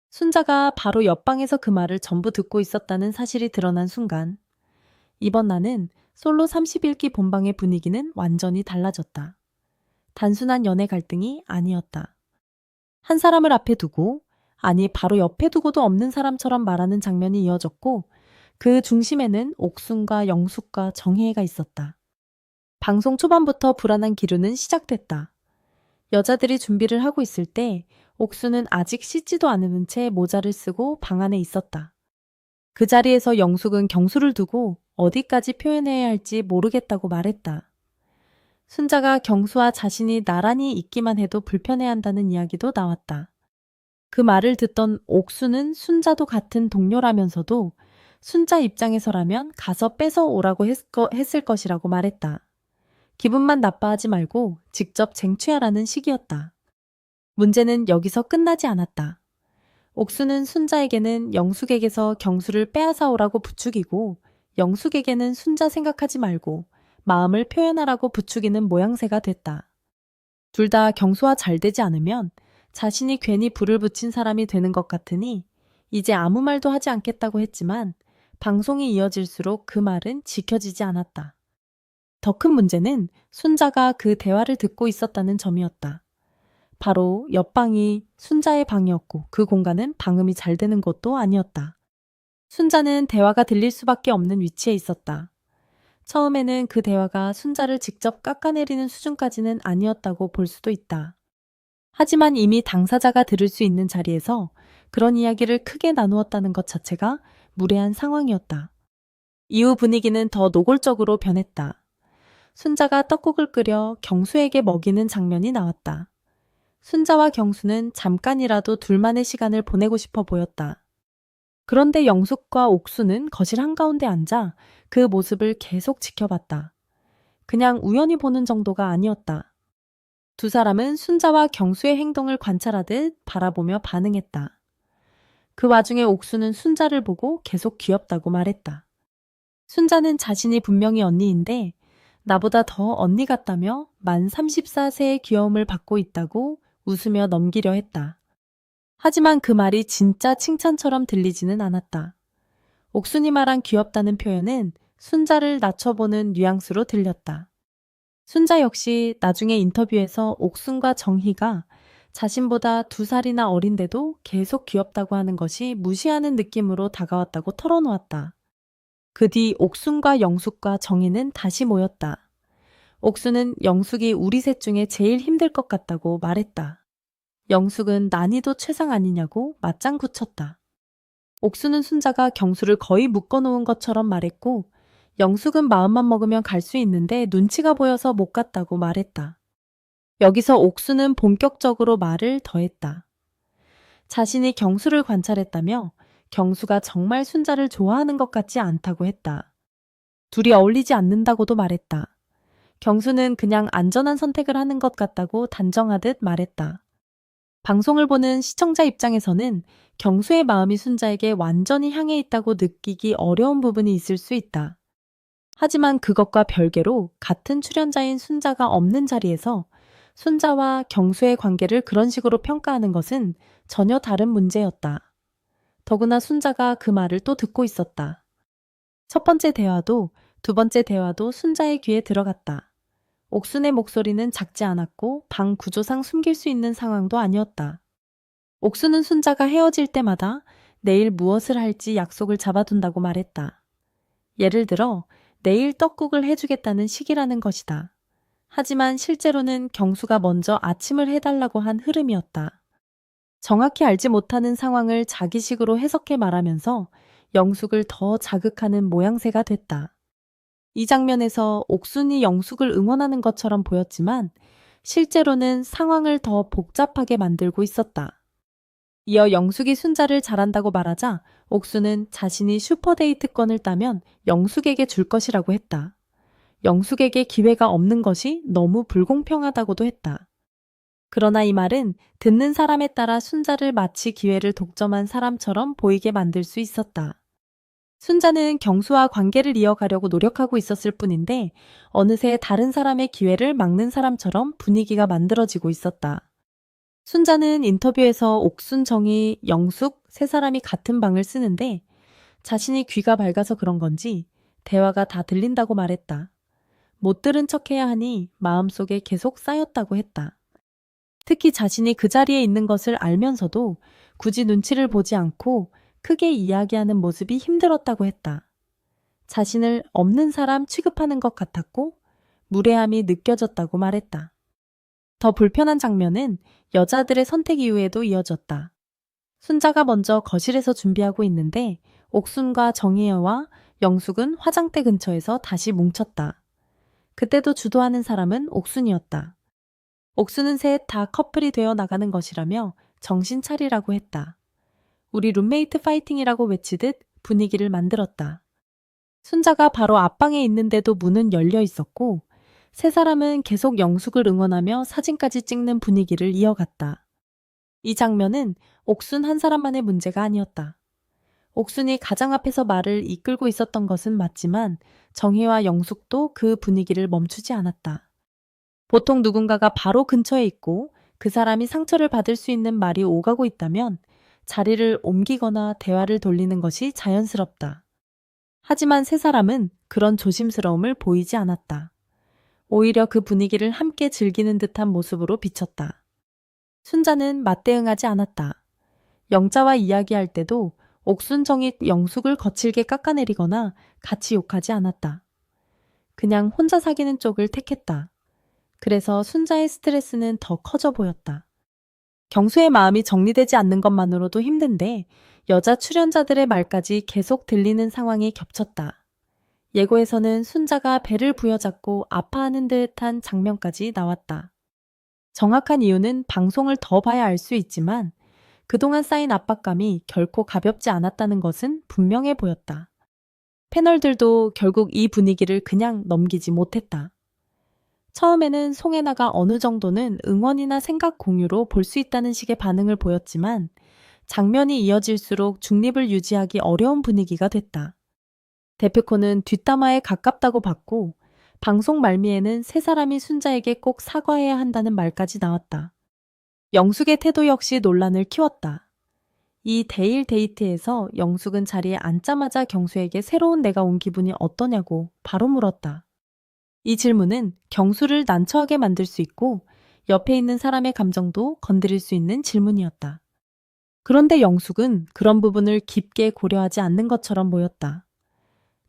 순자가 바로 옆방에서 그 말을 전부 듣고 있었다는 사실이 드러난 순간, 이번 나는 솔로 31기 본방의 분위기는 완전히 달라졌다. 단순한 연애 갈등이 아니었다. 한 사람을 앞에 두고, 아니 바로 옆에 두고도 없는 사람처럼 말하는 장면이 이어졌고, 그 중심에는 옥순과 영숙과 정혜가 있었다. 방송 초반부터 불안한 기류는 시작됐다. 여자들이 준비를 하고 있을 때 옥수는 아직 씻지도 않은 채 모자를 쓰고 방 안에 있었다. 그 자리에서 영숙은 경수를 두고 어디까지 표현해야 할지 모르겠다고 말했다. 순자가 경수와 자신이 나란히 있기만 해도 불편해한다는 이야기도 나왔다. 그 말을 듣던 옥수는 순자도 같은 동료라면서도 순자 입장에서라면 가서 뺏어 오라고 했을 것이라고 말했다. 기분만 나빠하지 말고 직접 쟁취하라는 식이었다. 문제는 여기서 끝나지 않았다. 옥수는 순자에게는 영숙에게서 경수를 빼앗아 오라고 부추기고 영숙에게는 순자 생각하지 말고 마음을 표현하라고 부추기는 모양새가 됐다. 둘 다 경수와 잘 되지 않으면 자신이 괜히 불을 붙인 사람이 되는 것 같으니 이제 아무 말도 하지 않겠다고 했지만 방송이 이어질수록 그 말은 지켜지지 않았다. 더 큰 문제는 순자가 그 대화를 듣고 있었다는 점이었다. 바로 옆방이 순자의 방이었고 그 공간은 방음이 잘 되는 곳도 아니었다. 순자는 대화가 들릴 수밖에 없는 위치에 있었다. 처음에는 그 대화가 순자를 직접 깎아내리는 수준까지는 아니었다고 볼 수도 있다. 하지만 이미 당사자가 들을 수 있는 자리에서 그런 이야기를 크게 나누었다는 것 자체가 무례한 상황이었다. 이후 분위기는 더 노골적으로 변했다. 순자가 떡국을 끓여 경수에게 먹이는 장면이 나왔다. 순자와 경수는 잠깐이라도 둘만의 시간을 보내고 싶어 보였다. 그런데 영숙과 옥수는 거실 한가운데 앉아 그 모습을 계속 지켜봤다. 그냥 우연히 보는 정도가 아니었다. 두 사람은 순자와 경수의 행동을 관찰하듯 바라보며 반응했다. 그 와중에 옥수는 순자를 보고 계속 귀엽다고 말했다. 순자는 자신이 분명히 언니인데 나보다 더 언니 같다며 만 34세의 귀여움을 받고 있다고 웃으며 넘기려 했다. 하지만 그 말이 진짜 칭찬처럼 들리지는 않았다. 옥순이 말한 귀엽다는 표현은 순자를 낮춰보는 뉘앙스로 들렸다. 순자 역시 나중에 인터뷰에서 옥순과 정희가 자신보다 2살이나 어린데도 계속 귀엽다고 하는 것이 무시하는 느낌으로 다가왔다고 털어놓았다. 그 뒤 옥순과 영숙과 정희는 다시 모였다. 옥순은 영숙이 우리 셋 중에 제일 힘들 것 같다고 말했다. 영숙은 난이도 최상 아니냐고 맞장 굳혔다. 옥수는 순자가 경수를 거의 묶어놓은 것처럼 말했고 영숙은 마음만 먹으면 갈 수 있는데 눈치가 보여서 못 갔다고 말했다. 여기서 옥수는 본격적으로 말을 더했다. 자신이 경수를 관찰했다며 경수가 정말 순자를 좋아하는 것 같지 않다고 했다. 둘이 어울리지 않는다고도 말했다. 경수는 그냥 안전한 선택을 하는 것 같다고 단정하듯 말했다. 방송을 보는 시청자 입장에서는 경수의 마음이 순자에게 완전히 향해 있다고 느끼기 어려운 부분이 있을 수 있다. 하지만 그것과 별개로 같은 출연자인 순자가 없는 자리에서 순자와 경수의 관계를 그런 식으로 평가하는 것은 전혀 다른 문제였다. 더구나 순자가 그 말을 또 듣고 있었다. 첫 번째 대화도 두 번째 대화도 순자의 귀에 들어갔다. 옥순의 목소리는 작지 않았고 방 구조상 숨길 수 있는 상황도 아니었다. 옥순은 순자가 헤어질 때마다 내일 무엇을 할지 약속을 잡아둔다고 말했다. 예를 들어 내일 떡국을 해주겠다는 식이라는 것이다. 하지만 실제로는 경수가 먼저 아침을 해달라고 한 흐름이었다. 정확히 알지 못하는 상황을 자기식으로 해석해 말하면서 영숙을 더 자극하는 모양새가 됐다. 이 장면에서 옥순이 영숙을 응원하는 것처럼 보였지만 실제로는 상황을 더 복잡하게 만들고 있었다. 이어 영숙이 순자를 잘한다고 말하자 옥순은 자신이 슈퍼데이트권을 따면 영숙에게 줄 것이라고 했다. 영숙에게 기회가 없는 것이 너무 불공평하다고도 했다. 그러나 이 말은 듣는 사람에 따라 순자를 마치 기회를 독점한 사람처럼 보이게 만들 수 있었다. 순자는 경수와 관계를 이어가려고 노력하고 있었을 뿐인데 어느새 다른 사람의 기회를 막는 사람처럼 분위기가 만들어지고 있었다. 순자는 인터뷰에서 옥순, 정희, 영숙 세 사람이 같은 방을 쓰는데 자신이 귀가 밝아서 그런 건지 대화가 다 들린다고 말했다. 못 들은 척해야 하니 마음속에 계속 쌓였다고 했다. 특히 자신이 그 자리에 있는 것을 알면서도 굳이 눈치를 보지 않고 크게 이야기하는 모습이 힘들었다고 했다. 자신을 없는 사람 취급하는 것 같았고 무례함이 느껴졌다고 말했다. 더 불편한 장면은 여자들의 선택 이후에도 이어졌다. 순자가 먼저 거실에서 준비하고 있는데 옥순과 정혜와 영숙은 화장대 근처에서 다시 뭉쳤다. 그때도 주도하는 사람은 옥순이었다. 옥순은 셋 다 커플이 되어 나가는 것이라며 정신 차리라고 했다. 우리 룸메이트 파이팅이라고 외치듯 분위기를 만들었다. 순자가 바로 앞방에 있는데도 문은 열려 있었고 세 사람은 계속 영숙을 응원하며 사진까지 찍는 분위기를 이어갔다. 이 장면은 옥순 한 사람만의 문제가 아니었다. 옥순이 가장 앞에서 말을 이끌고 있었던 것은 맞지만 정희와 영숙도 그 분위기를 멈추지 않았다. 보통 누군가가 바로 근처에 있고 그 사람이 상처를 받을 수 있는 말이 오가고 있다면 자리를 옮기거나 대화를 돌리는 것이 자연스럽다. 하지만 세 사람은 그런 조심스러움을 보이지 않았다. 오히려 그 분위기를 함께 즐기는 듯한 모습으로 비쳤다. 순자는 맞대응하지 않았다. 영자와 이야기할 때도 옥순정이 영숙을 거칠게 깎아내리거나 같이 욕하지 않았다. 그냥 혼자 사귀는 쪽을 택했다. 그래서 순자의 스트레스는 더 커져 보였다. 경수의 마음이 정리되지 않는 것만으로도 힘든데 여자 출연자들의 말까지 계속 들리는 상황이 겹쳤다. 예고에서는 순자가 배를 부여잡고 아파하는 듯한 장면까지 나왔다. 정확한 이유는 방송을 더 봐야 알 수 있지만 그동안 쌓인 압박감이 결코 가볍지 않았다는 것은 분명해 보였다. 패널들도 결국 이 분위기를 그냥 넘기지 못했다. 처음에는 송혜나가 어느 정도는 응원이나 생각 공유로 볼 수 있다는 식의 반응을 보였지만 장면이 이어질수록 중립을 유지하기 어려운 분위기가 됐다. 대표코는 뒷담화에 가깝다고 봤고 방송 말미에는 세 사람이 순자에게 꼭 사과해야 한다는 말까지 나왔다. 영숙의 태도 역시 논란을 키웠다. 이 데일 데이트에서 영숙은 자리에 앉자마자 경수에게 새로운 내가 온 기분이 어떠냐고 바로 물었다. 이 질문은 경수를 난처하게 만들 수 있고 옆에 있는 사람의 감정도 건드릴 수 있는 질문이었다. 그런데 영숙은 그런 부분을 깊게 고려하지 않는 것처럼 보였다.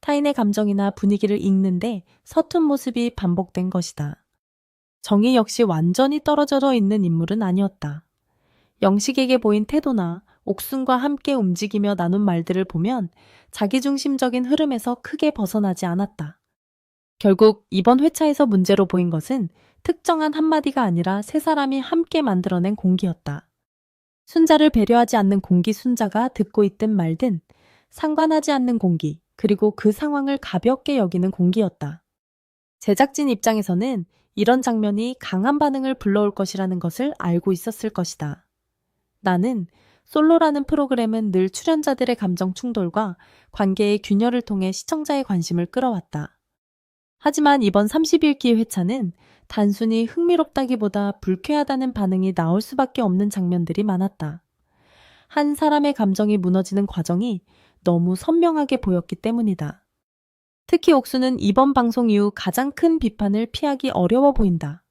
타인의 감정이나 분위기를 읽는데 서툰 모습이 반복된 것이다. 정희 역시 완전히 떨어져 있는 인물은 아니었다. 영식에게 보인 태도나 옥순과 함께 움직이며 나눈 말들을 보면 자기중심적인 흐름에서 크게 벗어나지 않았다. 결국 이번 회차에서 문제로 보인 것은 특정한 한마디가 아니라 세 사람이 함께 만들어낸 공기였다. 순자를 배려하지 않는 공기 순자가 듣고 있든 말든 상관하지 않는 공기, 그리고 그 상황을 가볍게 여기는 공기였다. 제작진 입장에서는 이런 장면이 강한 반응을 불러올 것이라는 것을 알고 있었을 것이다. 나는 솔로라는 프로그램은 늘 출연자들의 감정 충돌과 관계의 균열을 통해 시청자의 관심을 끌어왔다. 하지만 이번 31기 회차는 단순히 흥미롭다기보다 불쾌하다는 반응이 나올 수밖에 없는 장면들이 많았다. 한 사람의 감정이 무너지는 과정이 너무 선명하게 보였기 때문이다. 특히 옥수는 이번 방송 이후 가장 큰 비판을 피하기 어려워 보인다.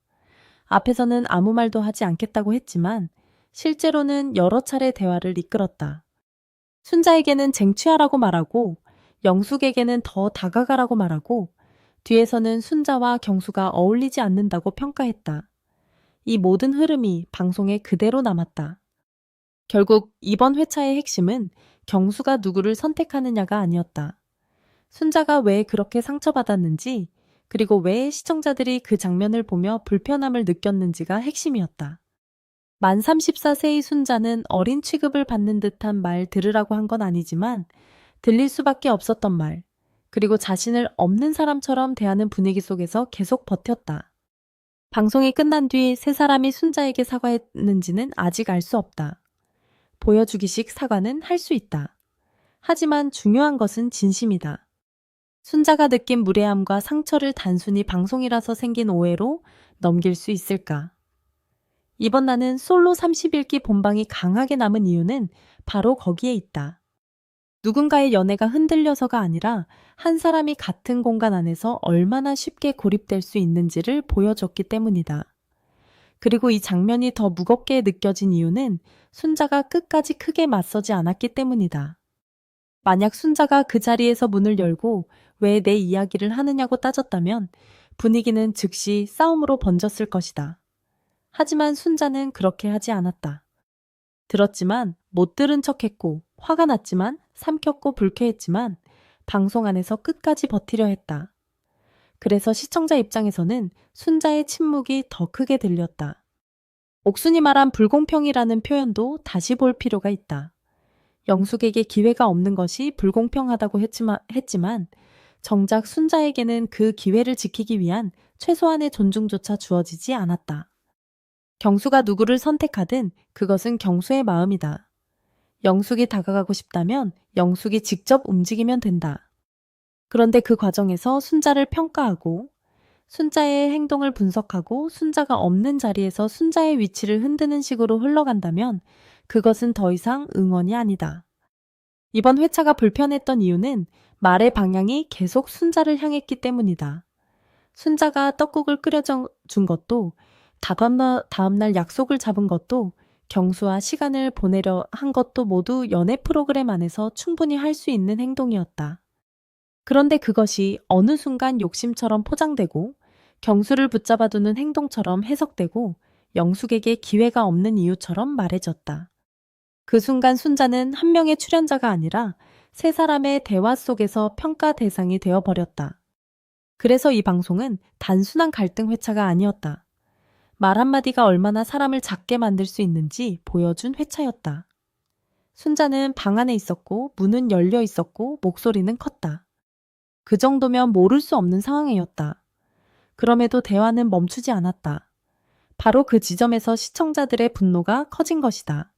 앞에서는 아무 말도 하지 않겠다고 했지만 실제로는 여러 차례 대화를 이끌었다. 순자에게는 쟁취하라고 말하고 영숙에게는 더 다가가라고 말하고 뒤에서는 순자와 경수가 어울리지 않는다고 평가했다. 이 모든 흐름이 방송에 그대로 남았다. 결국 이번 회차의 핵심은 경수가 누구를 선택하느냐가 아니었다. 순자가 왜 그렇게 상처받았는지, 그리고 왜 시청자들이 그 장면을 보며 불편함을 느꼈는지가 핵심이었다. 만 34세의 순자는 어린 취급을 받는 듯한 말 들으라고 한 건 아니지만 들릴 수밖에 없었던 말, 그리고 자신을 없는 사람처럼 대하는 분위기 속에서 계속 버텼다. 방송이 끝난 뒤 세 사람이 순자에게 사과했는지는 아직 알 수 없다. 보여주기식 사과는 할 수 있다. 하지만 중요한 것은 진심이다. 순자가 느낀 무례함과 상처를 단순히 방송이라서 생긴 오해로 넘길 수 있을까? 이번 나는 솔로 31기 본방이 강하게 남은 이유는 바로 거기에 있다. 누군가의 연애가 흔들려서가 아니라 한 사람이 같은 공간 안에서 얼마나 쉽게 고립될 수 있는지를 보여줬기 때문이다. 그리고 이 장면이 더 무겁게 느껴진 이유는 순자가 끝까지 크게 맞서지 않았기 때문이다. 만약 순자가 그 자리에서 문을 열고 왜 내 이야기를 하느냐고 따졌다면 분위기는 즉시 싸움으로 번졌을 것이다. 하지만 순자는 그렇게 하지 않았다. 들었지만 못 들은 척했고 화가 났지만 삼켰고 불쾌했지만 방송 안에서 끝까지 버티려 했다. 그래서 시청자 입장에서는 순자의 침묵이 더 크게 들렸다. 옥순이 말한 불공평이라는 표현도 다시 볼 필요가 있다. 영숙에게 기회가 없는 것이 불공평하다고 했지만 정작 순자에게는 그 기회를 지키기 위한 최소한의 존중조차 주어지지 않았다. 경수가 누구를 선택하든 그것은 경수의 마음이다. 영숙이 다가가고 싶다면 영숙이 직접 움직이면 된다. 그런데 그 과정에서 순자를 평가하고 순자의 행동을 분석하고 순자가 없는 자리에서 순자의 위치를 흔드는 식으로 흘러간다면 그것은 더 이상 응원이 아니다. 이번 회차가 불편했던 이유는 말의 방향이 계속 순자를 향했기 때문이다. 순자가 떡국을 끓여준 것도 다음날 약속을 잡은 것도 경수와 시간을 보내려 한 것도 모두 연애 프로그램 안에서 충분히 할 수 있는 행동이었다. 그런데 그것이 어느 순간 욕심처럼 포장되고 경수를 붙잡아두는 행동처럼 해석되고 영숙에게 기회가 없는 이유처럼 말해졌다. 그 순간 순자는 한 명의 출연자가 아니라 세 사람의 대화 속에서 평가 대상이 되어버렸다. 그래서 이 방송은 단순한 갈등 회차가 아니었다. 말 한마디가 얼마나 사람을 작게 만들 수 있는지 보여준 회차였다. 순자는 방 안에 있었고 문은 열려 있었고 목소리는 컸다. 그 정도면 모를 수 없는 상황이었다. 그럼에도 대화는 멈추지 않았다. 바로 그 지점에서 시청자들의 분노가 커진 것이다.